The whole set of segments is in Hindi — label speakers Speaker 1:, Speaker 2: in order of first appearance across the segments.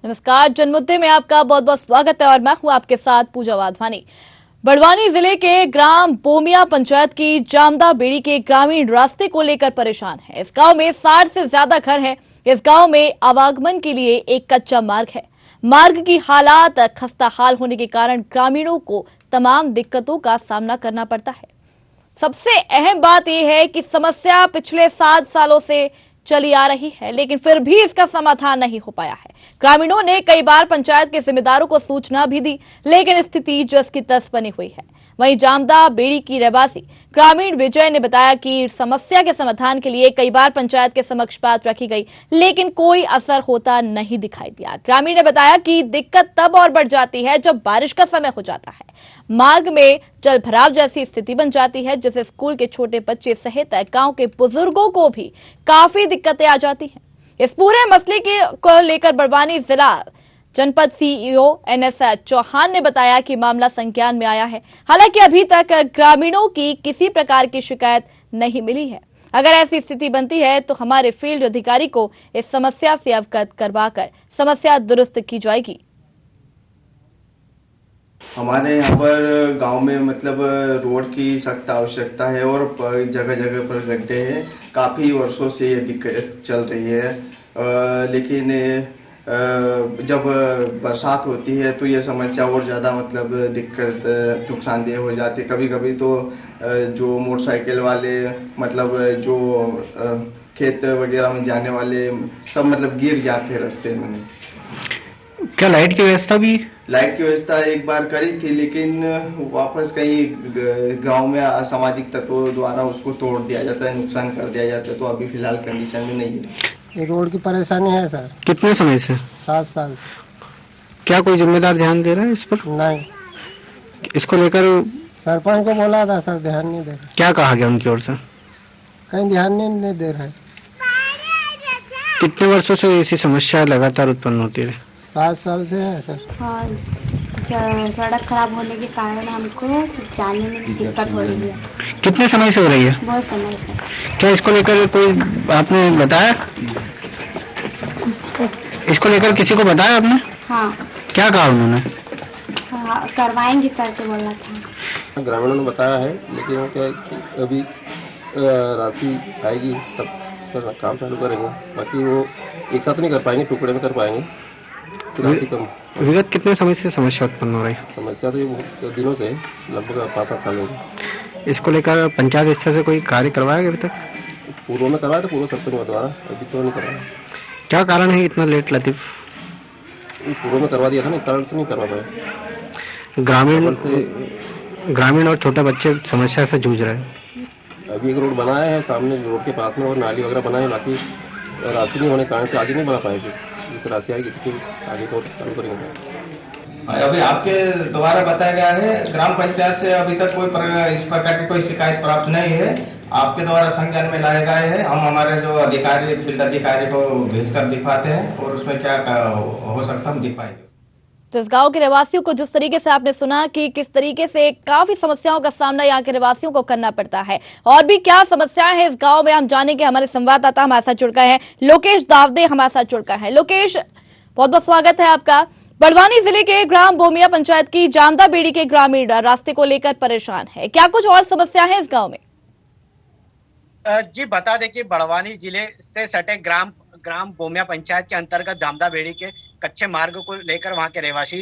Speaker 1: नमस्कार, जनमुद्दे में आपका बहुत बहुत स्वागत है और मैं हूं आपके साथ पूजा वाधवानी। बड़वानी जिले के ग्राम बोमिया पंचायत की जामदा बेड़ी के ग्रामीण रास्ते को लेकर परेशान है। इस गांव में 60 से ज्यादा घर हैं। इस गांव में आवागमन के लिए एक कच्चा मार्ग है। मार्ग की हालात खस्ता हाल होने के कारण ग्रामीणों को तमाम दिक्कतों का सामना करना पड़ता है। सबसे अहम बात यह है कि समस्या पिछले 7 सालों से चली आ रही है, लेकिन फिर भी इसका समाधान नहीं हो पाया है। ग्रामीणों ने कई बार पंचायत के जिम्मेदारों को सूचना भी दी, लेकिन स्थिति जस की तस बनी हुई है। वहीं जामदा बेड़ी की रहवासी ग्रामीण विजय ने बताया कि समस्या के समाधान के लिए कई बार पंचायत के समक्ष बात रखी गई, लेकिन कोई असर होता नहीं दिखाई दिया। ग्रामीण ने बताया कि दिक्कत तब और बढ़ जाती है जब बारिश का समय हो जाता है। मार्ग में जल भराव जैसी स्थिति बन जाती है, जिससे स्कूल के छोटे बच्चे सहित गांव के बुजुर्गों को भी काफी दिक्कतें आ जाती हैं। इस पूरे मसले को लेकर बड़वानी जिला जनपद सीईओ NS चौहान ने बताया कि मामला संज्ञान में आया है। हालांकि अभी तक ग्रामीणों की किसी प्रकार की शिकायत नहीं मिली है। अगर ऐसी स्थिति बनती है तो हमारे फील्ड अधिकारी को इस समस्या से अवगत करवाकर समस्या दुरुस्त की जाएगी।
Speaker 2: हमारे यहाँ पर गांव में मतलब रोड की सख्त आवश्यकता है और जगह जगह पर गड्ढे हैं। काफ़ी वर्षों से ये दिक्कत चल रही है, लेकिन जब बरसात होती है तो ये समस्या और ज़्यादा मतलब दिक्कत नुकसानदेह हो जाती है। कभी कभी तो जो मोटरसाइकिल वाले मतलब जो खेत वगैरह में जाने वाले सब मतलब गिर जाते हैं रास्ते में।
Speaker 3: क्या लाइट की व्यवस्था भी?
Speaker 2: लाइट की व्यवस्था एक बार करी थी, लेकिन वापस कहीं गांव में असामाजिक तत्वों द्वारा उसको तोड़ दिया जाता है, नुकसान कर दिया जाता है। तो अभी फिलहाल कंडीशन में नहीं है।
Speaker 4: ये रोड की परेशानी है सर।
Speaker 3: कितने समय से?
Speaker 4: 7 साल से।
Speaker 3: क्या कोई जिम्मेदार ध्यान दे रहा है इस पर?
Speaker 4: नहीं,
Speaker 3: इसको लेकर
Speaker 4: सरपंच को बोला था सर, ध्यान नहीं दे रहा।
Speaker 3: क्या कहा गया उनकी ओर से?
Speaker 4: कहीं ध्यान नहीं दे रहा है।
Speaker 3: कितने वर्षों से ऐसी समस्या लगातार उत्पन्न होती है?
Speaker 4: 7 साल से है सर।
Speaker 5: और सड़क खराब होने के कारण हमको जाने में दिक्कत हो रही है।
Speaker 3: कितने समय से हो रही है?
Speaker 5: बहुत समय से।
Speaker 3: क्या इसको लेकर कोई आपने बताया? इसको लेकर किसी को बताया आपने?
Speaker 5: हाँ।
Speaker 3: क्या कहा उन्होंने?
Speaker 5: हाँ, करवाएंगे करके बोला था।
Speaker 6: ग्रामीणों ने बताया है, लेकिन क्या है कि अभी राशि आएगी तब उसका काम चालू करेंगे। बाकी वो एक साथ नहीं कर पाएंगे, टुकड़े में कर पाएंगे।
Speaker 3: विगत कितने समय से समस्या उत्पन्न हो रही है?
Speaker 6: समस्या तो ये बहुत दिनों से, लगभग 5-7 साल हो गए।
Speaker 3: इसको लेकर पंचायत स्तर से कोई कार्य करवाया गया अभी तक?
Speaker 6: पूर्व में करवाया था, पूर्व सरपंच द्वारा, अभी तो नहीं करवाया।
Speaker 3: क्या कारण है इतना लेट लतीफ?
Speaker 6: पूर्व में करवा दिया था ना, इस कारण से नहीं करवा पाए।
Speaker 3: ग्रामीण और छोटे बच्चे समस्या से जूझ रहे हैं।
Speaker 6: अभी एक रोड बनाया है सामने रोड के पास में और नाली वगैरह बनाए, बाकी राशि नहीं होने के कारण से आगे नहीं बना पाएगी। जिस राशि आएगी तो आगे तो चालू करेंगे।
Speaker 7: अभी आपके द्वारा बताया गया है ग्राम पंचायत से अभी तक इस प्रकार की कोई शिकायत प्राप्त नहीं है। आपके द्वारा संज्ञान में लाए गए हैं। हम हमारे जो अधिकारी फील्ड अधिकारी को भेजकर दिखाते हैं और उसमें क्या हो सकता हम दिखाएंगे।
Speaker 1: तो इस गांव के रहवासियों को जिस तरीके से आपने सुना कि किस तरीके से काफी समस्याओं का सामना यहाँ के रहवासियों को करना पड़ता है, और भी क्या समस्याएं हैं इस गांव में, हम जानेंगे। हमारे संवाददाता हमारे साथ जुड़ गए हैं, लोकेश दावदे हमारे साथ जुड़ गए हैं। लोकेश, बहुत बहुत स्वागत है आपका। बड़वानी जिले के ग्राम बोमिया पंचायत की जामदा बेड़ी के ग्रामीण रास्ते को लेकर परेशान है, क्या कुछ और समस्या है इस गाँव में?
Speaker 8: जी बता दें कि बड़वानी जिले से सटे ग्राम बोमिया पंचायत के अंतर्गत जामदा बेड़ी के कच्चे मार्ग को लेकर वहां के रहवासी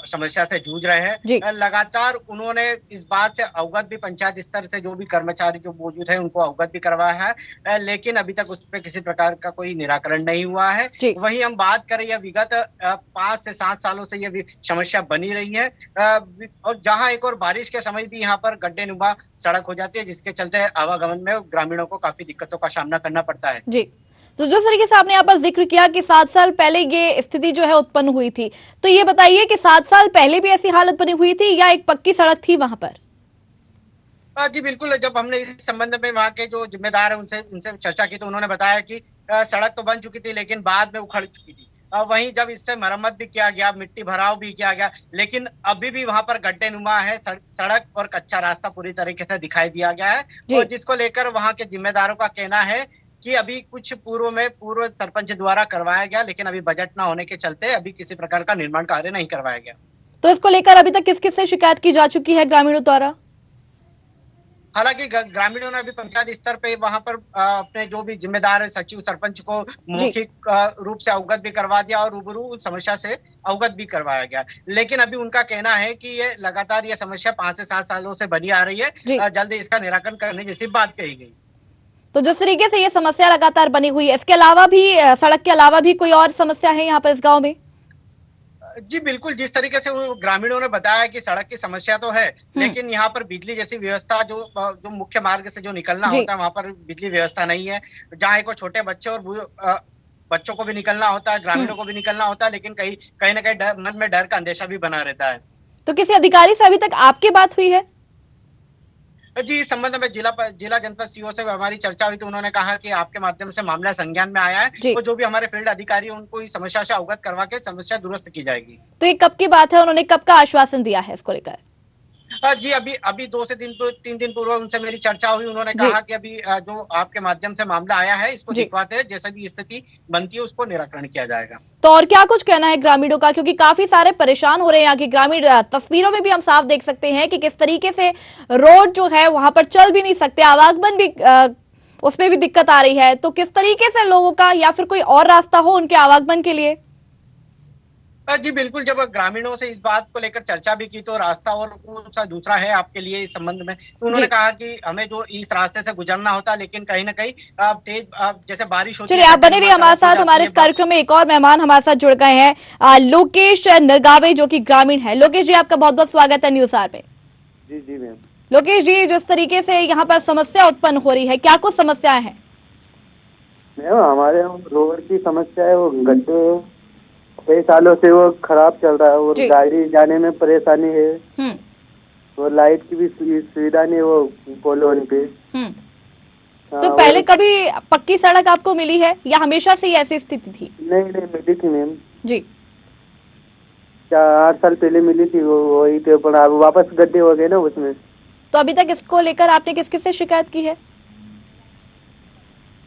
Speaker 8: समस्या से जूझ रहे हैं। लगातार उन्होंने इस बात से अवगत भी पंचायत स्तर से जो भी कर्मचारी जो मौजूद है उनको अवगत भी करवाया है, लेकिन अभी तक उस पर किसी प्रकार का कोई निराकरण नहीं हुआ है। वहीं हम बात करें या विगत 5 से 7 सालों से ये समस्या बनी रही है, और जहाँ एक और बारिश के समय भी यहाँ पर गड्ढे नुमा सड़क हो जाती है, जिसके चलते आवागमन में ग्रामीणों को काफी दिक्कतों का सामना करना पड़ता है।
Speaker 1: जी, तो जिस तरीके से आपने यहाँ पर जिक्र किया कि 7 साल पहले ये स्थिति जो है उत्पन्न हुई थी, तो ये बताइए कि 7 साल पहले भी ऐसी हालत बनी हुई थी या एक पक्की सड़क थी वहां पर?
Speaker 8: जी बिल्कुल, जब हमने इस संबंध में वहाँ के जो जिम्मेदार है उनसे चर्चा की तो उन्होंने बताया कि सड़क तो बन चुकी थी, लेकिन बाद में उखड़ चुकी थी। वहीं जब इससे मरम्मत भी किया गया, मिट्टी भराव भी किया गया, लेकिन अभी भी वहां पर गड्ढे नुमा है, सड़क और कच्चा रास्ता पूरी तरीके से दिखाई दिया गया है, और जिसको लेकर वहां के जिम्मेदारों का कहना है कि अभी कुछ पूर्व सरपंच द्वारा करवाया गया, लेकिन अभी बजट ना होने के चलते अभी किसी प्रकार का निर्माण कार्य नहीं करवाया गया।
Speaker 1: तो इसको लेकर अभी तक किस किस से शिकायत की जा चुकी है ग्रामीणों द्वारा?
Speaker 8: हालांकि ग्रामीणों ने अभी पंचायत स्तर पे वहां पर अपने जो भी जिम्मेदार है सचिव सरपंच को मौखिक रूप से अवगत भी करवा दिया और रूबरू समस्या से अवगत भी करवाया गया, लेकिन अभी उनका कहना है कि ये लगातार ये समस्या 5 से 7 सालों से बनी आ रही है, जल्द इसका निराकरण करने जैसी बात कही गई।
Speaker 1: तो जिस तरीके से ये समस्या लगातार बनी हुई है, इसके अलावा भी सड़क के अलावा भी कोई और समस्या है यहाँ पर इस गाँव में?
Speaker 8: जी बिल्कुल, जिस तरीके से ग्रामीणों ने बताया कि सड़क की समस्या तो है, लेकिन यहाँ पर बिजली जैसी व्यवस्था जो मुख्य मार्ग से जो निकलना होता है वहां पर बिजली व्यवस्था नहीं है। जहाँ एक छोटे बच्चे और बच्चों को भी निकलना होता है, ग्रामीणों को भी निकलना होता है, लेकिन कहीं ना कहीं मन में डर का अंदेशा भी बना रहता है।
Speaker 1: तो किसी अधिकारी से अभी तक आपकी बात हुई है?
Speaker 8: जी, इस संबंध में जिला जनपद सीओ से हमारी चर्चा हुई तो उन्होंने कहा कि आपके माध्यम से मामला संज्ञान में आया है, तो जो भी हमारे फील्ड अधिकारी उनको इस समस्या से अवगत करवा के समस्या दुरुस्त की जाएगी।
Speaker 1: तो ये कब की बात है? उन्होंने कब का आश्वासन दिया है इसको लेकर?
Speaker 8: जी अभी 2 से 3 दिन पूर्व उनसे मेरी चर्चा हुई। उन्होंने कहा कि अभी जो आपके माध्यम से मामला आया है इसको दिखवाते हैं, जैसा भी स्थिति बनती है उसको निराकरण किया जाएगा।
Speaker 1: तो और क्या कुछ कहना है ग्रामीणों का, क्योंकि काफी सारे परेशान हो रहे हैं यहाँ के ग्रामीण? तस्वीरों में भी हम साफ देख सकते हैं कि किस तरीके से रोड जो है वहां पर चल भी नहीं सकते, आवागमन भी उसमें भी दिक्कत आ रही है। तो किस तरीके से लोगों का या फिर कोई और रास्ता हो उनके आवागमन के लिए?
Speaker 8: जी बिल्कुल, जब ग्रामीणों से इस बात को लेकर चर्चा भी की तो रास्ता और दूसरा है आपके लिए इस संबंध में। तो उन्होंने कहा कि हमें जो इस रास्ते से गुजरना होता है, लेकिन कहीं ना कहीं तेज जैसे बारिश होती है।
Speaker 1: चलिए, आप बने रहिए हमारे साथ। हमारे इस कार्यक्रम में एक और मेहमान हमारे साथ जुड़ गए हैं, लोकेश नरगावे, जो कि ग्रामीण है। लोकेश जी, आपका बहुत बहुत स्वागत है न्यूज आर पे।
Speaker 9: जी मैम।
Speaker 1: लोकेश जी, जिस तरीके से यहाँ पर समस्या उत्पन्न हो रही है, क्या कुछ समस्याएं हैं?
Speaker 9: मैम, हमारे यहाँ रोड की समस्या है, वो गड्ढे कई सालों से वो खराब चल रहा है और गाड़ी जाने में परेशानी है और लाइट की भी सुविधा नहीं, वो पोलोन पे।
Speaker 1: तो पहले कभी पक्की सड़क आपको मिली है या हमेशा से ही ऐसी स्थिति थी?
Speaker 9: नहीं मिली थी मैम
Speaker 1: जी।
Speaker 9: 8 साल पहले मिली थी, वही थे, पर अब वापस गड्ढे हो गए ना उसमें।
Speaker 1: तो अभी तक इसको लेकर आपने किस किस से शिकायत की है?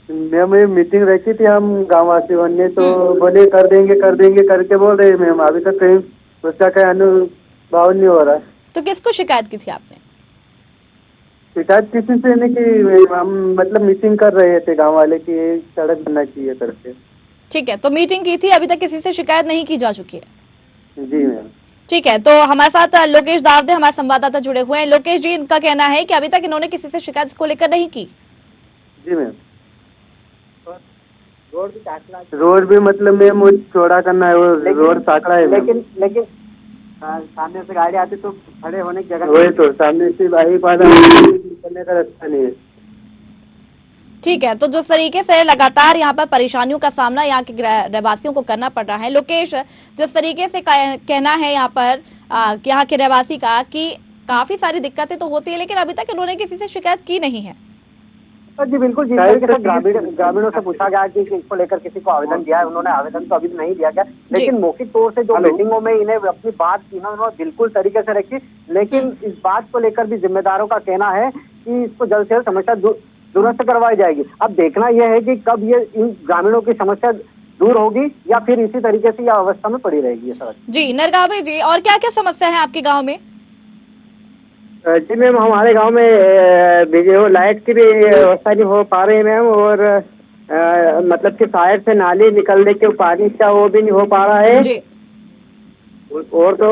Speaker 9: मैम, मीटिंग रखी थी हम गाँव वासियों ने, तो बोले कर देंगे करके बोल रहे मैम, अभी तक कहीं उसका कहीं अनुभाव नहीं हो रहा।
Speaker 1: तो किसको शिकायत की थी आपने?
Speaker 9: शिकायत किसी से नहीं की, हम मतलब मीटिंग कर रहे थे गांव वाले की सड़क बनना चाहिए करके।
Speaker 1: ठीक है, तो मीटिंग की थी, अभी तक किसी से शिकायत नहीं की जा चुकी है?
Speaker 9: जी मैम।
Speaker 1: ठीक है, तो हमारे साथ लोकेश दावदे हमारे संवाददाता जुड़े हुए हैं। लोकेश जी, इनका कहना है कि अभी तक इन्होंने किसी से शिकायत इसको लेकर नहीं की।
Speaker 9: जी मैम। रोड भी मतलब मैम वो चौड़ा करना है, वो रोड साकड़ा है। लेकिन सामने से गाड़ी आती तो खड़े होने की जगह, वही तो सामने से निकलने का रास्ता नहीं है।
Speaker 1: ठीक है, तो जिस तरीके से लगातार यहाँ पर परेशानियों का सामना यहाँ के रहवासियों को करना पड़ रहा है, लोकेश, जिस तरीके से कहना है यहाँ पर यहाँ के रहवासी का कि काफी सारी दिक्कतें तो होती है, लेकिन अभी तक इन्होंने किसी से शिकायत की नहीं है।
Speaker 10: जी बिल्कुल, जिस तरीके से ग्रामीणों से पूछा गया कि इसको लेकर किसी को आवेदन दिया है, उन्होंने आवेदन तो अभी नहीं दिया गया, लेकिन मौखिक तौर से जो मीटिंगों में इन्हें अपनी बात की ना, उन्होंने बिल्कुल तरीके से रखी। लेकिन इस बात को लेकर भी जिम्मेदारों का कहना है कि इसको जल्द से जल्द समस्या दुरुस्त करवाई जाएगी। अब देखना यह है कि कब ये इन ग्रामीणों की समस्या दूर होगी या फिर इसी तरीके से यह अवस्था में पड़ी रहेगी सड़क।
Speaker 1: जी नरगावे जी, और क्या क्या समस्या है आपके गाँव में?
Speaker 9: जी मैम, हमारे गांव में लाइट की भी व्यवस्था नहीं हो पा रही मैम, और मतलब कि साइड से नाली निकलने के पानी का वो भी नहीं हो पा रहा है जी। और तो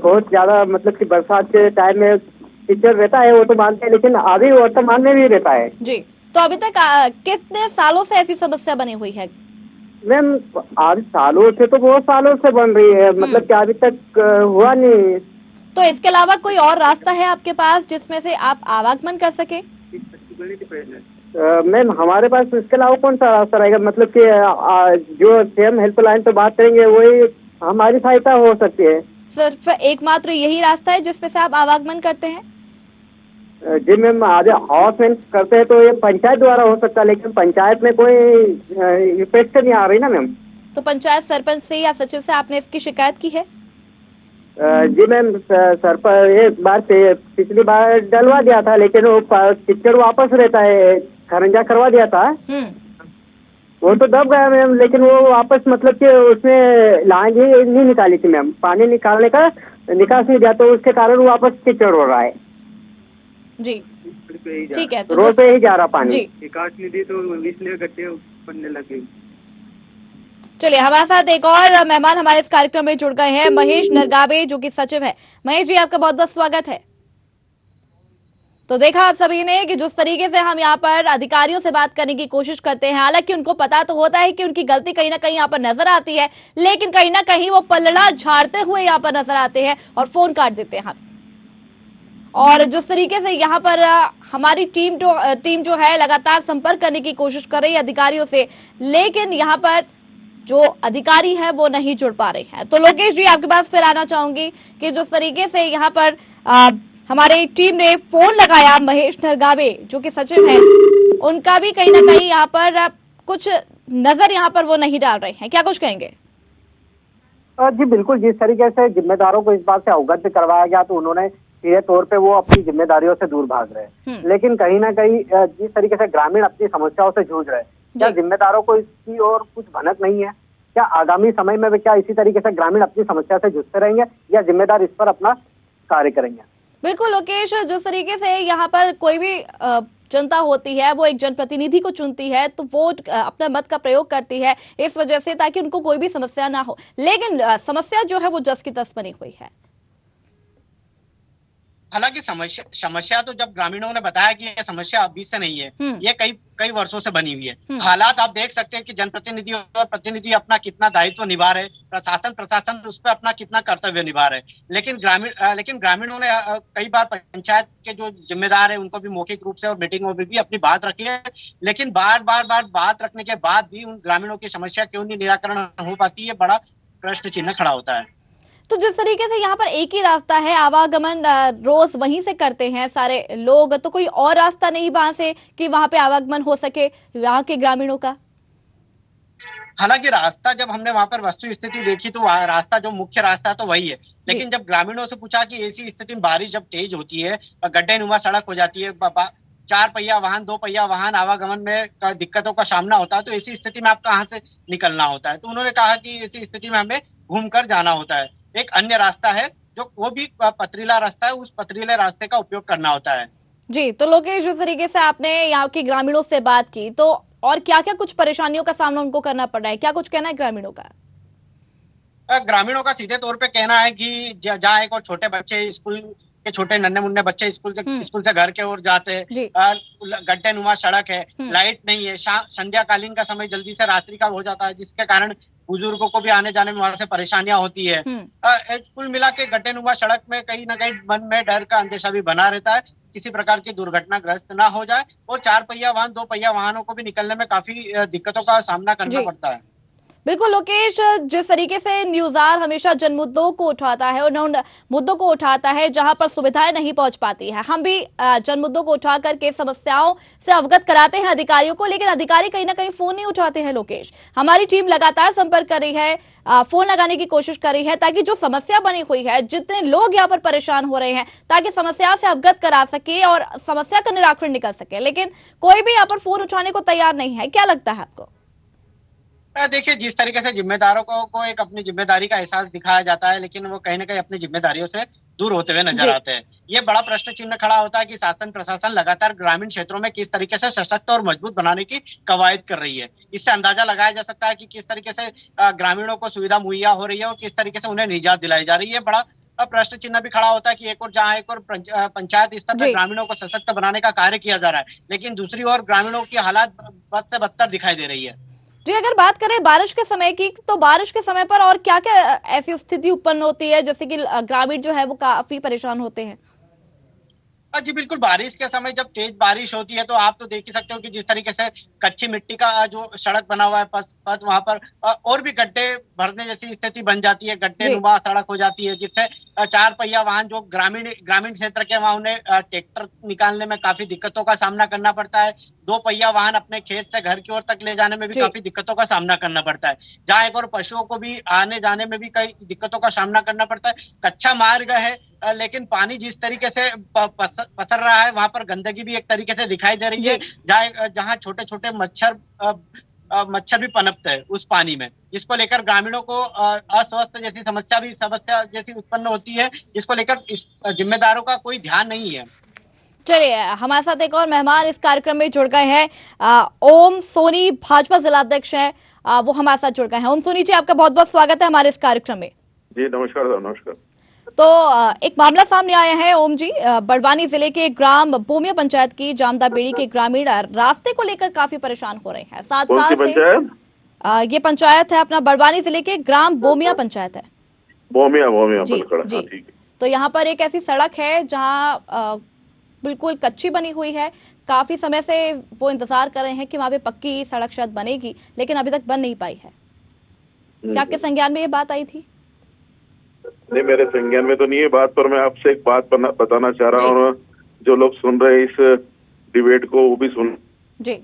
Speaker 9: बहुत ज्यादा मतलब कि बरसात के टाइम में कीचड़ रहता है, वो तो मानते हैं, लेकिन अभी वर्तमान में भी रहता है जी।
Speaker 1: तो अभी तक कितने सालों से ऐसी समस्या बनी हुई है
Speaker 9: मैम? आज सालों से तो बहुत सालों से बन रही है, मतलब कि अभी तक हुआ नहीं।
Speaker 1: तो इसके अलावा कोई और रास्ता है आपके पास जिसमें से आप आवागमन कर सके?
Speaker 9: मैम, हमारे पास इसके अलावा कौन सा रास्ता रहेगा? मतलब कि जो सीएम हेल्पलाइन पे बात करेंगे वही हमारी सहायता हो सकती है।
Speaker 1: सिर्फ एकमात्र यही रास्ता है जिसमें से आप आवागमन करते हैं?
Speaker 9: जी मैम, आज आवागमन करते हैं तो ये पंचायत द्वारा हो सकता है, लेकिन पंचायत में कोई इफेक्ट नहीं आ रही ना मैम।
Speaker 1: तो पंचायत सरपंच से या सचिव से आपने इसकी शिकायत की है?
Speaker 9: जी मैम, सर पर एक बार से पिछली बार डलवा दिया था, लेकिन वो कीचड़ वापस रहता है, खरंजा करवा दिया था, वो तो दब गया मैम, लेकिन वो वापस मतलब कि उसमें लाइन ही नहीं निकाली थी मैम, पानी निकालने का निकास नहीं दिया, तो उसके कारण वो वापस कीचड़ हो रहा है
Speaker 1: जी। ठीक है, तो
Speaker 9: रोड पे ही जा रहा पानी।
Speaker 2: विकास निधि तो इसलिए गड्ढे बनने लगे।
Speaker 1: चलिए, हमारे साथ एक और मेहमान हमारे इस कार्यक्रम में जुड़ गए हैं, महेश नरगावे, जो कि सचिव है। महेश जी, आपका बहुत बहुत स्वागत है। तो देखा आप सभी ने कि जिस तरीके से हम यहाँ पर अधिकारियों से बात करने की कोशिश करते हैं, हालांकि उनको पता तो होता है कि उनकी गलती कहीं ना कहीं यहाँ पर नजर आती है, लेकिन कहीं ना कहीं वो पलड़ा झाड़ते हुए यहाँ पर नजर आते हैं और फोन काट देते हैं। और जिस तरीके से यहाँ पर हमारी टीम जो है लगातार संपर्क करने की कोशिश कर रही है अधिकारियों से, लेकिन यहाँ पर जो अधिकारी है वो नहीं जुड़ पा रहे हैं। तो लोकेश जी, आपके पास फिर आना चाहूंगी कि जिस तरीके से यहाँ पर हमारी टीम ने फोन लगाया महेश नरगावे, जो कि सचिव हैं, उनका भी कहीं ना कहीं यहाँ पर कुछ नजर यहाँ पर वो नहीं डाल रहे हैं, क्या कुछ कहेंगे?
Speaker 10: जी बिल्कुल, जिस तरीके से जिम्मेदारों को इस बात से अवगत करवाया गया तो उन्होंने सीधे तौर पे वो अपनी जिम्मेदारियों से दूर भाग रहे हैं, लेकिन कहीं ना कहीं जिस तरीके से ग्रामीण अपनी समस्याओं से जूझ रहे हैं, क्या जिम्मेदारों को इसकी और कुछ भनक नहीं है? क्या आगामी समय में क्या इसी तरीके से ग्रामीण अपनी समस्या से जूझते रहेंगे या जिम्मेदार इस पर अपना कार्य करेंगे?
Speaker 1: बिल्कुल लोकेश, जिस तरीके से यहाँ पर कोई भी जनता होती है वो एक जनप्रतिनिधि को चुनती है, तो वो अपना मत का प्रयोग करती है इस वजह से ताकि उनको कोई भी समस्या ना हो, लेकिन समस्या जो है वो जस की तस बनी हुई है।
Speaker 8: हालांकि समस्या तो जब ग्रामीणों ने बताया कि ये समस्या अभी से नहीं है, ये कई वर्षों से बनी हुई है। हालात आप देख सकते हैं कि जनप्रतिनिधि और प्रतिनिधि अपना कितना दायित्व निभा रहे, प्रशासन उस पर अपना कितना कर्तव्य निभा रहे, लेकिन ग्रामीणों ने कई बार पंचायत के जो जिम्मेदार है उनको भी मौखिक रूप से और मीटिंगों में भी अपनी बात रखी है, लेकिन बार बात रखने के बाद भी उन ग्रामीणों की समस्या क्यों नहीं निराकरण हो पाती है, बड़ा प्रश्न चिन्ह खड़ा होता है।
Speaker 1: तो जिस तरीके से यहाँ पर एक ही रास्ता है, आवागमन रोज वहीं से करते हैं सारे लोग, तो कोई और रास्ता नहीं वहां से कि वहां पे आवागमन हो सके वहां के ग्रामीणों का?
Speaker 8: हालांकि रास्ता जब हमने वहां पर वस्तु स्थिति देखी तो रास्ता जो मुख्य रास्ता तो वही है, लेकिन जब ग्रामीणों से पूछा कि ऐसी स्थिति में बारिश जब तेज होती है, गड्ढे नुमा सड़क हो जाती है, 4 पहिया वाहन 2 पहिया वाहन आवागमन में दिक्कतों का सामना होता है, तो ऐसी स्थिति में आप कहाँ से निकलना होता है? तो उन्होंने कहा कि ऐसी स्थिति में हमें घूमकर जाना होता है। एक अन्य रास्ता है जो वो भी पथरीला रास्ता है, उस पथरीले रास्ते का उपयोग करना होता है।
Speaker 1: जी, तो लोकेश, जिस तरीके से आपने यहाँ के ग्रामीणों से बात की, तो और क्या क्या कुछ परेशानियों का सामना उनको करना पड़ रहा है, क्या कुछ कहना है ग्रामीणों का?
Speaker 8: ग्रामीणों का सीधे तौर पे कहना है कि जहाँ एक और छोटे बच्चे स्कूल के छोटे नन्हे मुन्ने बच्चे स्कूल से घर के ओर जाते हैं, गड्ढे नुमा सड़क है, लाइट नहीं है, संध्याकालीन का समय जल्दी से रात्रि का हो जाता है, जिसके कारण बुजुर्गों को भी आने जाने में वहां से परेशानियां होती है। कुल मिला के गड्ढे नुमा सड़क में कहीं ना कहीं मन में डर का अंदेशा भी बना रहता है, किसी प्रकार की दुर्घटनाग्रस्त ना हो जाए, और 4 पहिया वाहन 2 पहिया वाहनों को भी निकलने में काफी दिक्कतों का सामना करना पड़ता है।
Speaker 1: बिल्कुल लोकेश, जिस तरीके से न्यूज़ार हमेशा जन मुद्दों को उठाता है और उन मुद्दों को उठाता है जहां पर सुविधाएं नहीं पहुंच पाती है, हम भी जन मुद्दों को उठा करके समस्याओं से अवगत कराते हैं अधिकारियों को, लेकिन अधिकारी कहीं ना कहीं फोन नहीं उठाते हैं। लोकेश, हमारी टीम लगातार संपर्क कर रही है, फोन लगाने की कोशिश कर रही है ताकि जो समस्या बनी हुई है, जितने लोग यहाँ पर परेशान हो रहे हैं, ताकि समस्या से अवगत करा सके और समस्या का निराकरण निकल सके, लेकिन कोई भी यहाँ पर फोन उठाने को तैयार नहीं है। क्या लगता है आपको?
Speaker 8: देखिए, जिस तरीके से जिम्मेदारों को एक अपनी जिम्मेदारी का एहसास दिखाया जाता है, लेकिन वो कहीं ना कहीं अपनी जिम्मेदारियों से दूर होते हुए नजर आते हैं। ये बड़ा प्रश्न चिन्ह खड़ा होता है कि शासन प्रशासन लगातार ग्रामीण क्षेत्रों में किस तरीके से सशक्त और मजबूत बनाने की कवायद कर रही है। इससे अंदाजा लगाया जा सकता है कि किस तरीके से ग्रामीणों को सुविधा मुहैया हो रही है और किस तरीके से उन्हें निजात दिलाई जा रही है। बड़ा प्रश्न चिन्ह भी खड़ा होता है कि एक और पंचायत स्तर पर ग्रामीणों को सशक्त बनाने का कार्य किया जा रहा है, लेकिन दूसरी ओर ग्रामीणों की हालात बद से बदतर दिखाई दे रही है।
Speaker 1: जी, अगर बात करें बारिश के समय की, तो बारिश के समय पर और क्या क्या ऐसी स्थिति उत्पन्न होती है जैसे कि ग्रामीण जो है वो काफी परेशान होते हैं?
Speaker 8: जी बिल्कुल, बारिश के समय जब तेज बारिश होती है तो आप तो देख ही सकते हो कि जिस तरीके से कच्ची मिट्टी का जो सड़क बना हुआ है पथ वहां पर और भी गड्ढे भरने जैसी स्थिति बन जाती है, गड्ढे नुमा सड़क हो जाती है, जिससे 4 पहिया वाहन जो ग्रामीण क्षेत्र के वहां उन्हें ट्रैक्टर निकालने में काफी दिक्कतों का सामना करना पड़ता है। 2 पहिया वाहन अपने खेत से घर की ओर तक ले जाने में भी काफी दिक्कतों का सामना करना पड़ता है, जहाँ एक और पशुओं को भी आने जाने में भी कई दिक्कतों का सामना करना पड़ता है। कच्चा मार्ग है, लेकिन पानी जिस तरीके से पसर रहा है, वहां पर गंदगी भी एक तरीके से दिखाई दे रही है, जहां छोटे छोटे मच्छर भी पनपते हैं उस पानी में, जिसको लेकर ग्रामीणों को अस्वस्थ जैसी समस्या जैसी उत्पन्न होती है, जिसको लेकर इस जिम्मेदारों का कोई ध्यान नहीं है।
Speaker 1: चलिए, हमारे साथ एक और मेहमान इस कार्यक्रम में जुड़ गए हैं। ओम सोनी भाजपा जिलाध्यक्ष हैं, वो हमारे साथ जुड़ गए हैं। ओम सोनी जी, आपका बहुत बहुत स्वागत है हमारे इस कार्यक्रम में।
Speaker 11: जी नमस्कार। नमस्कार।
Speaker 1: तो एक मामला सामने आया है ओम जी, बड़वानी जिले के ग्राम बोमिया पंचायत की जामदा बेड़ी के ग्रामीण रास्ते को लेकर काफी परेशान हो रहे हैं। 7 साल से ये पंचायत है अपना बड़वानी जिले के ग्राम बोमिया पंचायत है।
Speaker 11: बोमिया
Speaker 1: जी, जी। तो यहाँ पर एक ऐसी सड़क है जहाँ बिल्कुल कच्ची बनी हुई है। काफी समय से वो इंतजार कर रहे हैं कि वहां पे पक्की सड़क शायद बनेगी, लेकिन अभी तक बन नहीं पाई है। क्या आपके संज्ञान में ये बात आई थी?
Speaker 11: नहीं, मेरे संज्ञान में तो नहीं है बात, पर मैं आपसे एक बात बताना चाह रहा हूँ। जो लोग सुन रहे हैं इस डिबेट को, वो भी सुन
Speaker 1: जी।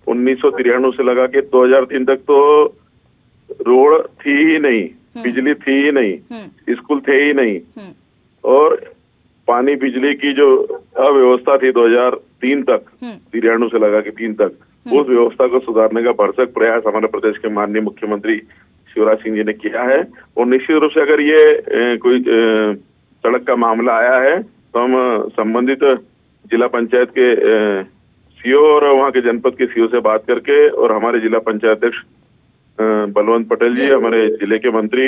Speaker 11: 1993 से लगा के 2003 तक तो रोड थी ही नहीं, बिजली थी ही नहीं, स्कूल थे ही नहीं, और पानी बिजली की जो अव्यवस्था थी 2003 तक, 93 से लगा के 3 तक, उस व्यवस्था को सुधारने का भरसक प्रयास हमारे प्रदेश के माननीय मुख्यमंत्री शिवराज सिंह जी ने किया है। और निश्चित रूप से अगर ये कोई सड़क का मामला आया है तो हम संबंधित जिला पंचायत के सीओ और वहाँ के जनपद के सीओ से बात करके, और हमारे जिला पंचायत अध्यक्ष बलवंत पटेल जी, हमारे जिले के मंत्री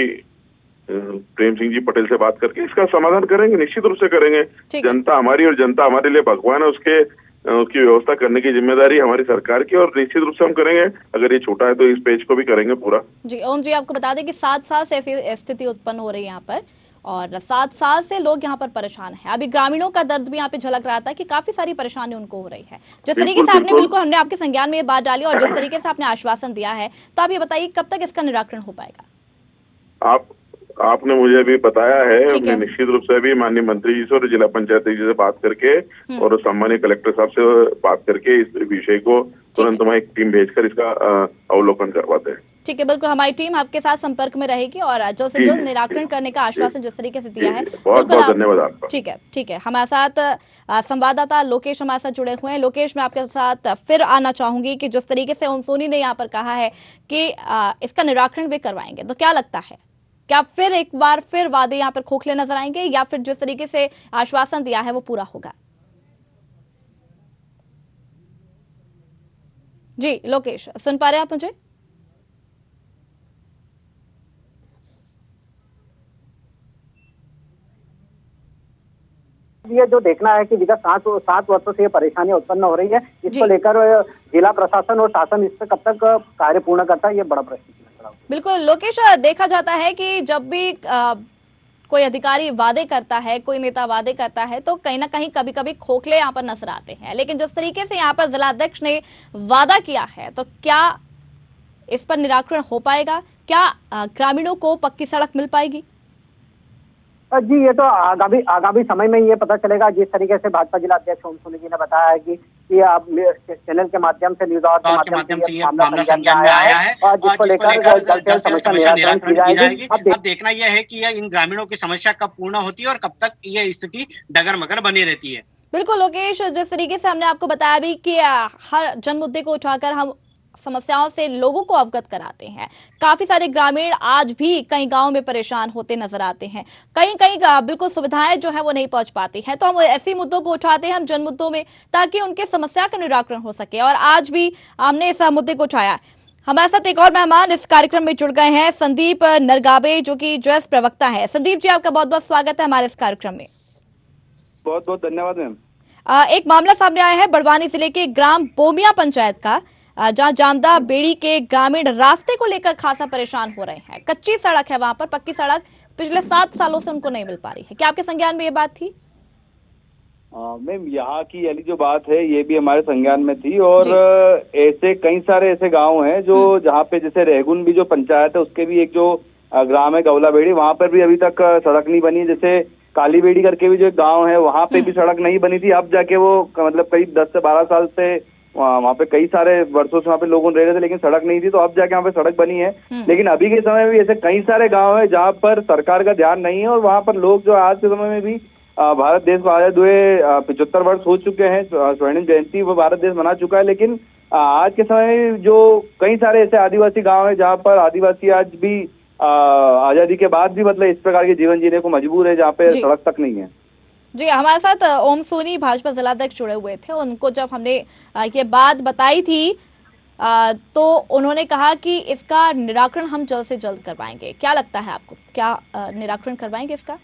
Speaker 11: प्रेम सिंह जी पटेल से बात करके इसका समाधान करेंगे। निश्चित रूप से करेंगे। जनता हमारी और जनता हमारे लिए भगवान है, उसकी व्यवस्था करने की जिम्मेदारी हमारी सरकार की, और निश्चित रूप से हम करेंगे। अगर ये छोटा है तो इस पेज को भी करेंगे पूरा।
Speaker 1: जी ओम जी, आपको बता दें कि 7 साल से ऐसी स्थिति उत्पन्न हो रही है यहाँ पर, और 7 साल से लोग यहाँ पर परेशान हैं। अभी ग्रामीणों का दर्द भी यहाँ पे झलक रहा था कि काफी सारी परेशानी उनको हो रही है। जिस तरीके से आपने बिल्कुल हमने आपके संज्ञान में ये बात डाली और जिस तरीके से आपने आश्वासन दिया है, तो आप ये बताइए कब तक इसका निराकरण हो पाएगा?
Speaker 11: आपने मुझे अभी बताया है, हमने निश्चित रूप से अभी माननीय मंत्री जी से और जिला पंचायत जी से बात करके और सम्मानीय कलेक्टर साहब से बात करके इस विषय को तुरंत हमारी एक टीम भेजकर इसका अवलोकन करवाते हैं। ठीक है,
Speaker 1: बिल्कुल हमारी टीम आपके साथ संपर्क में रहेगी और जल्द से जल्द निराकरण करने का आश्वासन जिस तरीके से दिया है।
Speaker 11: बहुत बहुत धन्यवाद आपका।
Speaker 1: ठीक है। हमारे साथ संवाददाता लोकेश हमारे साथ जुड़े हुए हैं। लोकेश, मैं आपके साथ फिर आना चाहूंगी कि जिस तरीके से ओम सोनी ने यहाँ पर कहा है कि इसका निराकरण भी करवाएंगे, तो क्या लगता है, क्या फिर एक बार फिर वादे यहाँ पर खोखले नजर आएंगे या फिर जिस तरीके से आश्वासन दिया है वो पूरा होगा? जी लोकेश, सुन पा रहे हैं आप मुझे?
Speaker 10: ये जो देखना है कि विगत 7 वर्षों से ये परेशानियां उत्पन्न हो रही है, इसको लेकर जिला प्रशासन और शासन इस पर कब तक कार्य पूर्ण करता है, ये बड़ा प्रश्न।
Speaker 1: बिल्कुल लोकेश, देखा जाता है कि जब भी कोई अधिकारी वादे करता है, कोई नेता वादे करता है, तो कहीं ना कहीं कभी कभी खोखले यहाँ पर नजर आते हैं। लेकिन जिस तरीके से यहाँ पर जिलाध्यक्ष ने वादा किया है, तो क्या इस पर निराकरण हो पाएगा? क्या ग्रामीणों को पक्की सड़क मिल पाएगी?
Speaker 10: जी, ये तो आगामी समय में ये पता चलेगा। जिस तरीके से भाजपा जिला अध्यक्ष ओम सोनी जी ने बताया है कि आप चैनल के माध्यम से, न्यूज आवर के माध्यम से ये मामला संज्ञान में आया है और जिसको लेकर समस्या निराकरण की जाएगी।
Speaker 8: अब देखना यह है कि इन ग्रामीणों की समस्या कब पूर्ण होती है और कब तक ये स्थिति डगर मगर बनी रहती है।
Speaker 1: बिल्कुल लोकेश, जिस तरीके से हमने आपको बताया भी कि हर जन मुद्दे को उठाकर हम समस्याओं से लोगों को अवगत कराते हैं। काफी सारे ग्रामीण आज भी कई गांव में परेशान होते नजर आते हैं। कहीं बिल्कुल सुविधाएं जो है वो नहीं पहुंच पाती हैं, तो हम ऐसे मुद्दों को उठाते हैं, हम जन मुद्दों में, ताकि उनके समस्या का निराकरण हो सके। और आज भी हमने इस मुद्दे को उठाया। हमारे साथ एक और मेहमान इस कार्यक्रम में जुड़ गए हैं, संदीप नरगावे, जो कि जॉयस प्रवक्ता है। संदीप जी, आपका बहुत बहुत स्वागत है हमारे इस कार्यक्रम में।
Speaker 12: बहुत बहुत धन्यवाद मैम।
Speaker 1: एक मामला सामने आया है बड़वानी जिले के ग्राम बोमिया पंचायत का, जहां जामदा बेड़ी के ग्रामीण रास्ते को लेकर खासा परेशान हो रहे हैं। कच्ची सड़क है वहां पर, पक्की सड़क पिछले 7 सालों से उनको नहीं मिल पा रही है। क्या आपके संज्ञान में ये बात थी?
Speaker 12: मैम, यहाँ की वाली जो बात है ये भी हमारे संज्ञान में थी, और ऐसे कई सारे ऐसे गांव हैं जो जहाँ पे, जैसे रेहगुन भी जो पंचायत है उसके भी एक जो ग्राम है गौला बेड़ी, वहाँ पर भी अभी तक सड़क नहीं बनी। जैसे काली बेड़ी करके भी जो एक गाँव है वहाँ पे भी सड़क नहीं बनी थी। अब जाके वो मतलब करीब 10 से 12 साल से वहाँ पे कई सारे वर्षों से वहाँ पे लोग रह रहे थे, लेकिन सड़क नहीं थी, तो अब जाके वहाँ पे सड़क बनी है। लेकिन अभी के समय में भी ऐसे कई सारे गांव है जहाँ पर सरकार का ध्यान नहीं है, और वहाँ पर लोग जो आज के समय में भी भारत देश को आजाद हुए 75 वर्ष हो चुके हैं, स्वर्णिम जयंती वो भारत देश मना चुका है। लेकिन आज के समय में जो कई सारे ऐसे आदिवासी गांव हैं जहां पर आदिवासी आज भी आजादी के बाद भी मतलब इस प्रकार के जीवन जीने को मजबूर है, जहाँ पे सड़क तक नहीं है।
Speaker 1: जी, हमारे साथ ओम सोनी भाजपा जिलाध्यक्ष जुड़े हुए थे। उनको जब हमने ये बात बताई थी तो उन्होंने कहा कि इसका निराकरण हम जल्द से जल्द करवाएंगे। क्या लगता है आपको, क्या निराकरण करवाएंगे इसका?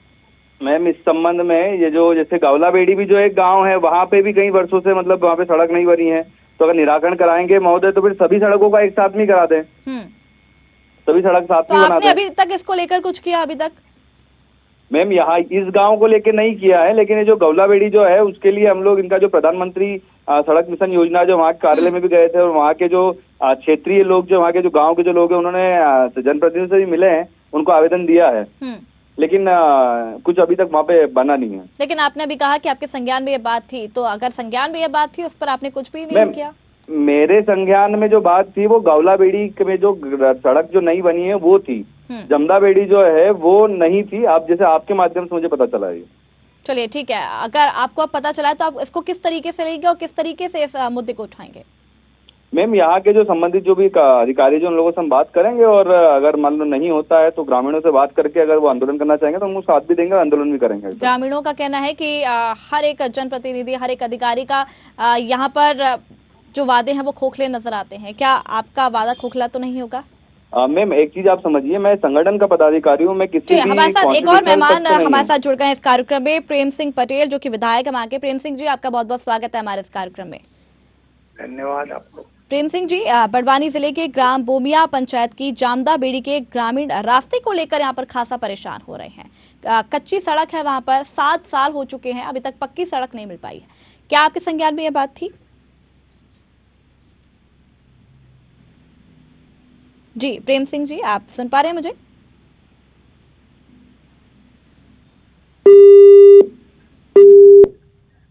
Speaker 12: मैम, इस संबंध में ये जो जैसे गौला बेड़ी भी जो एक गांव है, वहाँ पे भी कई वर्षों से मतलब वहाँ पे सड़क नहीं बनी है। तो अगर निराकरण कराएंगे महोदय तो फिर सभी सड़कों का एक साथ में करा दें, सभी सड़क साथ में बना दें।
Speaker 1: आपने अभी तक इसको लेकर कुछ किया अभी तक?
Speaker 12: मैम, यहाँ इस गांव को लेकर नहीं किया है, लेकिन ये जो गौला बेड़ी जो है उसके लिए हम लोग इनका जो प्रधानमंत्री सड़क मिशन योजना जो वहाँ के कार्यालय में भी गए थे और वहाँ के जो क्षेत्रीय लोग जो वहाँ के जो गांव के जो लोग हैं उन्होंने जनप्रतिनिधियों से भी मिले हैं, उनको आवेदन दिया है। लेकिन कुछ अभी तक वहाँ पे बना नहीं है।
Speaker 1: लेकिन आपने अभी कहा कि आपके संज्ञान में ये बात थी, तो अगर संज्ञान में ये बात थी उस पर आपने कुछ भी नहीं किया?
Speaker 12: मेरे संज्ञान में जो बात थी वो गौला बेड़ी में जो सड़क जो नहीं बनी है वो थी, जमदा बेड़ी जो है वो नहीं थी। आप जैसे आपके माध्यम से मुझे पता चला है।
Speaker 1: चलिए ठीक है, अगर आपको अब पता चला है तो आप इसको किस तरीके से लेंगे और किस तरीके से इस मुद्दे को उठाएंगे?
Speaker 12: मैम, यहाँ के जो संबंधित जो भी अधिकारी जो उन लोगों से हम बात करेंगे और अगर मान लो नहीं होता है तो ग्रामीणों से बात करके अगर वो आंदोलन करना चाहेंगे तो हम साथ भी देंगे, आंदोलन भी करेंगे।
Speaker 1: ग्रामीणों का कहना है कि हर एक जनप्रतिनिधि, हर एक अधिकारी का यहाँ पर जो वादे हैं वो खोखले नजर आते हैं। क्या आपका वादा खोखला तो नहीं होगा?
Speaker 12: मैम, एक चीज आप समझिए, मैं संगठन का पदाधिकारी हूँ, मैं किसी भी
Speaker 1: हमारे साथ एक और मेहमान हमारे साथ जुड़ गए हैं इस कार्यक्रम में, प्रेम सिंह पटेल जो कि विधायक है वहाँ के। प्रेम सिंह जी, आपका बहुत बहुत स्वागत है हमारे इस कार्यक्रम में।
Speaker 13: धन्यवाद आपको।
Speaker 1: प्रेम सिंह जी, बड़वानी जिले के ग्राम बोमिया पंचायत की जामदा बेड़ी के ग्रामीण रास्ते को लेकर यहाँ पर खासा परेशान हो रहे हैं। कच्ची सड़क है वहां पर, 7 साल हो चुके हैं, अभी तक पक्की सड़क नहीं मिल पाई है। क्या आपके संज्ञान में ये बात थी? जी प्रेम सिंह जी, आप सुन पा रहे हैं मुझे?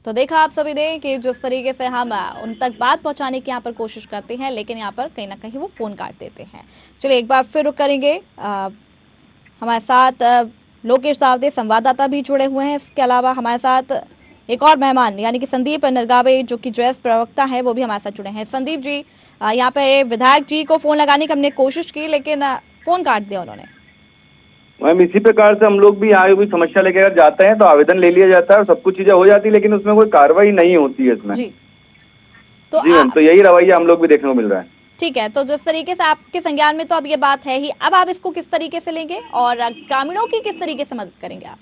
Speaker 1: तो देखा आप सभी ने कि जिस तरीके से हम उन तक बात पहुंचाने की यहाँ पर कोशिश करते हैं, लेकिन यहाँ पर कहीं ना कहीं वो फोन काट देते हैं। चलिए एक बार फिर रुक करेंगे। हमारे साथ लोकेश दावदे संवाददाता भी जुड़े हुए हैं। इसके अलावा हमारे साथ एक और मेहमान यानी कि संदीप नरगावे जो कि जेएस प्रवक्ता है वो भी हमारे साथ जुड़े हैं। संदीप जी, यहाँ पे विधायक जी को फोन लगाने की हमने कोशिश की लेकिन फोन काट दिया उन्होंने।
Speaker 12: मैम, इसी प्रकार से हम लोग भी यहाँ भी समस्या लेकर अगर जाते हैं तो आवेदन ले लिया जाता है और सब कुछ चीजें हो जाती है, लेकिन उसमें कोई कार्रवाई नहीं होती है इसमें। जी मैम, तो यही रवैया हम लोग भी देखने को मिल रहा है। ठीक है,
Speaker 1: तो जिस तरीके से आपके संज्ञान में तो अब ये बात है ही, अब आप इसको किस तरीके से लेंगे और ग्रामीणों की किस तरीके से मदद करेंगे आप?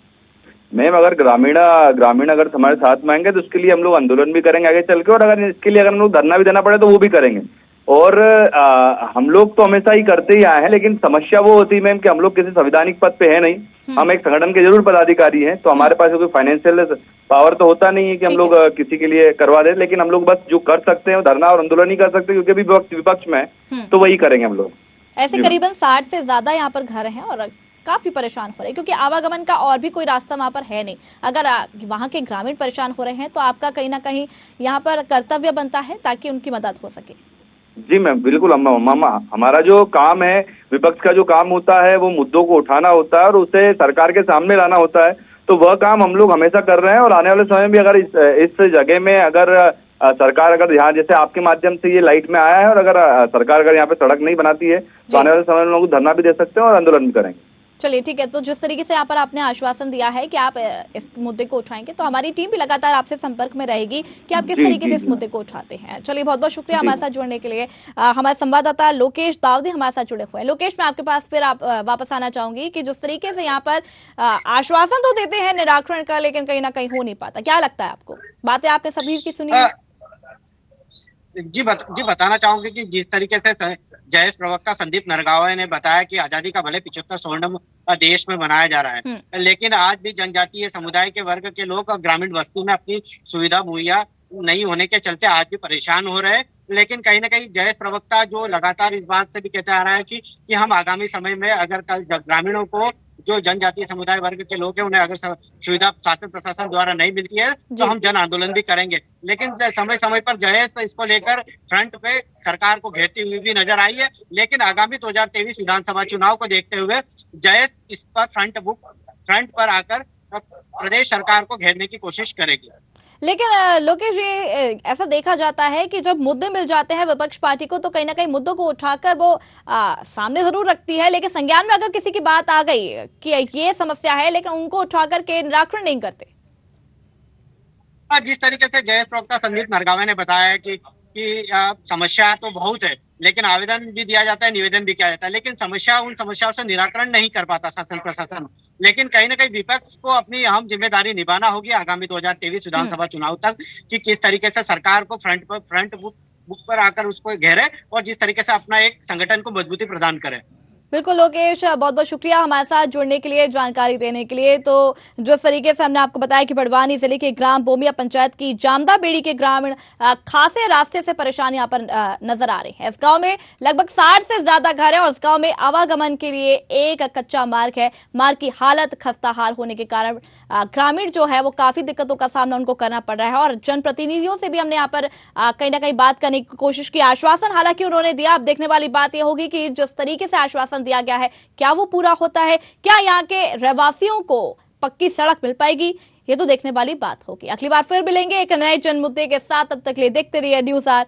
Speaker 12: मैम, अगर ग्रामीण अगर हमारे साथ में आएंगे तो उसके लिए हम लोग आंदोलन भी करेंगे आगे चल के, और अगर इसके लिए अगर हम लोग धरना भी देना पड़े तो वो भी करेंगे। और हम लोग तो हमेशा ही करते ही आए हैं, लेकिन समस्या वो होती है मैम कि हम लोग किसी संवैधानिक पद पे है नहीं, हम एक संगठन के जरूर पदाधिकारी हैं, तो हमारे पास कोई फाइनेंशियल पावर तो होता नहीं है कि हम लोग किसी के लिए करवा दें, लेकिन हम लोग बस जो कर सकते हैं धरना और आंदोलन ही कर सकते हैं, क्योंकि अभी विपक्ष में तो वही करेंगे हम लोग।
Speaker 1: ऐसे करीबन 60 से ज्यादा यहाँ पर घर हैं और काफी परेशान हो रहे हैं क्योंकि आवागमन का और भी कोई रास्ता वहाँ पर है नहीं। अगर वहाँ के ग्रामीण परेशान हो रहे हैं तो आपका कहीं ना कहीं यहाँ पर कर्तव्य बनता है ताकि उनकी मदद हो सके।
Speaker 12: जी मैम, बिल्कुल। हमारा जो काम है, विपक्ष का जो काम होता है वो मुद्दों को उठाना होता है और उसे सरकार के सामने लाना होता है, तो वह काम हम लोग हमेशा कर रहे हैं। और आने वाले समय में अगर इस जगह में अगर सरकार अगर यहाँ जैसे आपके माध्यम से ये लाइट में आया है और अगर सरकार अगर यहाँ पे सड़क नहीं बनाती है तो आने वाले समय में लोग धरना भी दे सकते हैं और आंदोलन भी करेंगे।
Speaker 1: चलिए ठीक है, तो जिस तरीके से यहाँ पर आपने आश्वासन दिया है कि आप इस मुद्दे को उठाएंगे, तो हमारी टीम भी लगातार आपसे संपर्क में रहेगी कि आप किस तरीके से इस मुद्दे को उठाते हैं। चलिए बहुत बहुत शुक्रिया हमारे साथ जुड़ने के लिए। हमारे संवाददाता लोकेश दावदे हमारे साथ जुड़े हुए हैं। लोकेश, मैं आपके पास फिर वापस आना चाहूंगी कि जिस तरीके से यहाँ पर आश्वासन तो देते हैं निराकरण का, लेकिन कहीं ना कहीं हो नहीं पाता। क्या लगता है आपको? बातें आपने सभी की सुनी है?
Speaker 8: जी बताना चाहूंगी कि जिस तरीके से जेएस प्रवक्ता संदीप नरगावे ने बताया कि आजादी का भले 75 स्वर्णिम देश में मनाया जा रहा है, लेकिन आज भी जनजातीय समुदाय के वर्ग के लोग ग्रामीण बस्ती में अपनी सुविधा मुहैया नहीं होने के चलते आज भी परेशान हो रहे हैं। लेकिन कहीं ना कहीं जेएस प्रवक्ता जो लगातार इस बात से भी कहते आ रहा है कि हम आगामी समय में अगर कल ग्रामीणों को जो जनजातीय समुदाय वर्ग के लोग हैं उन्हें अगर सुविधा शासन प्रशासन द्वारा नहीं मिलती है तो हम जन आंदोलन भी करेंगे। लेकिन समय समय पर जेएस इसको लेकर फ्रंट पे सरकार को घेरती हुई भी नजर आई है। लेकिन आगामी 2023 विधानसभा चुनाव को देखते हुए जेएस इस पर फ्रंट पर आकर प्रदेश सरकार को घेरने की कोशिश करेगी।
Speaker 1: लेकिन लोकेश जी, ऐसा देखा जाता है कि जब मुद्दे मिल जाते हैं विपक्ष पार्टी को तो कहीं ना कहीं मुद्दों को उठाकर वो सामने जरूर रखती है, लेकिन संज्ञान में अगर किसी की बात आ गई कि ये समस्या है, लेकिन उनको उठाकर के निराकरण नहीं करते।
Speaker 8: जिस तरीके से जयेश प्रवक्ता संदीप नरगावे ने बताया कि समस्या तो बहुत है, लेकिन आवेदन भी दिया जाता है, निवेदन भी किया जाता है, लेकिन उन समस्याओं से निराकरण नहीं कर पाता शासन प्रशासन। लेकिन कहीं ना कहीं विपक्ष को अपनी अहम जिम्मेदारी निभाना होगी आगामी 2023 विधानसभा चुनाव तक, कि किस तरीके से सरकार को फ्रंट बुक पर आकर उसको घेरे और जिस तरीके से अपना एक संगठन को मजबूती प्रदान करे।
Speaker 1: बिल्कुल लोकेश, बहुत बहुत शुक्रिया हमारे साथ जुड़ने के लिए, जानकारी देने के लिए। तो जिस तरीके से हमने आपको बताया कि बड़वानी जिले के ग्राम बोमिया पंचायत की जामदा बेड़ी के ग्रामीण खासे रास्ते से परेशान यहाँ पर नजर आ रहे हैं। इस गांव में लगभग 60 से ज्यादा घर है और इस गांव में आवागमन के लिए एक कच्चा मार्ग है। मार्ग की हालत खस्ता हाल होने के कारण ग्रामीण जो है वो काफी दिक्कतों का सामना उनको करना पड़ रहा है। और जनप्रतिनिधियों से भी हमने यहाँ पर कहीं ना कहीं बात करने की कोशिश की, आश्वासन हालांकि उन्होंने दिया। अब देखने वाली बात यह होगी कि जिस तरीके से आश्वासन दिया गया है क्या वो पूरा होता है, क्या यहाँ के रहवासियों को पक्की सड़क मिल पाएगी, ये तो देखने वाली बात होगी। अगली बार फिर मिलेंगे एक नए जन मुद्दे के साथ, तब तक ले देखते रहिए न्यूज़ आर।